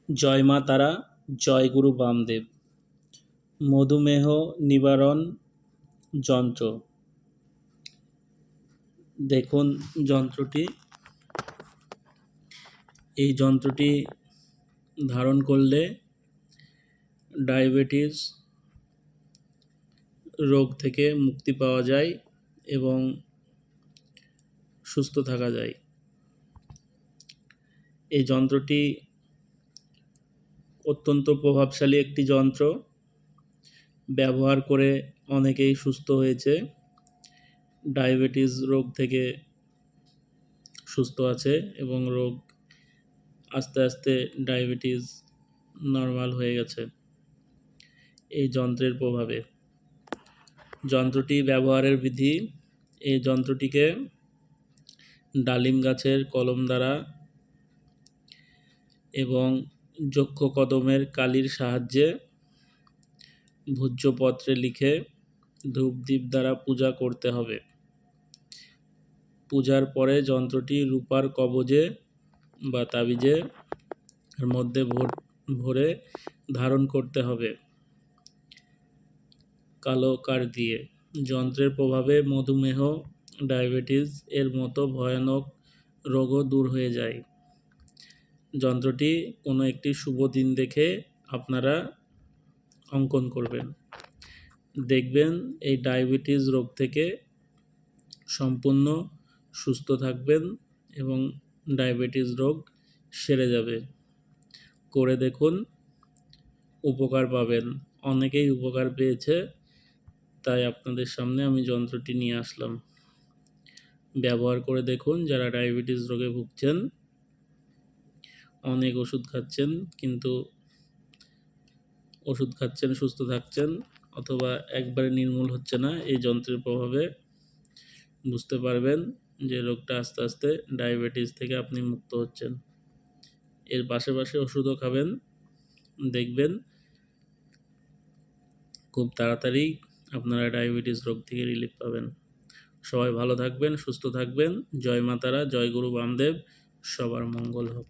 জয় মা তারা, জয় গুরু বামদেব। মধুমেহ নিবারণ যন্ত্র। দেখুন যন্ত্রটি। এই যন্ত্রটি ধারণ করলে ডায়াবেটিস রোগ থেকে মুক্তি পাওয়া যায় এবং সুস্থ থাকা যায়। এই যন্ত্রটি অত্যন্ত প্রভাবশালী একটি যন্ত্র। ব্যবহার করে অনেকেই সুস্থ হয়েছে, ডায়াবেটিস রোগ থেকে সুস্থ আছে এবং রোগ আস্তে আস্তে ডায়াবেটিস নর্মাল হয়ে গেছে এই যন্ত্রের প্রভাবে। যন্ত্রটি ব্যবহারের বিধি: এই যন্ত্রটিকে ডালিম গাছের কলম দ্বারা এবং যক্ষ কদমের কালির সাহায্যে ভূজ্যপত্রে লিখে ধূপদীপ দ্বারা পূজা করতে হবে। পূজার পরে যন্ত্রটি রূপার কবজে বা তাবিজে মধ্যে ভরে ধারণ করতে হবে কালো কাঠ দিয়ে। যন্ত্রের প্রভাবে মধুমেহ, ডায়াবেটিস এর মতো ভয়ানক রোগও দূর হয়ে যায়। যন্ত্রটি কোনো একটি শুভ দিন দেখে আপনারা অঙ্কন করবেন, দেখবেন এই ডায়াবেটিস রোগ থেকে সম্পূর্ণ সুস্থ থাকবেন এবং ডায়াবেটিস রোগ সেরে যাবে। করে দেখুন, উপকার পাবেন। অনেকেই উপকার পেয়েছে, তাই আপনাদের সামনে আমি যন্ত্রটি নিয়ে আসলাম। ব্যবহার করে দেখুন। যারা ডায়াবেটিস রোগে ভুগছেন, অনেক ওষুধ খাচ্ছেন, কিন্তু ওষুধ খাচ্ছেন সুস্থ থাকছেন, অথবা একবারে নির্মূল হচ্ছে না, এই যন্ত্রের প্রভাবে বুঝতে পারবেন যে রোগটা আস্তে আস্তে ডায়াবেটিস থেকে আপনি মুক্ত হচ্ছেন। এর পাশাপাশি ওষুধও খাবেন, দেখবেন খুব তাড়াতাড়ি আপনারা ডায়াবেটিস রোগ থেকে রিলিফ পাবেন। সবাই ভালো থাকবেন, সুস্থ থাকবেন। জয় মা তারা, জয় গুরু বামদেব। সবার মঙ্গল হোক।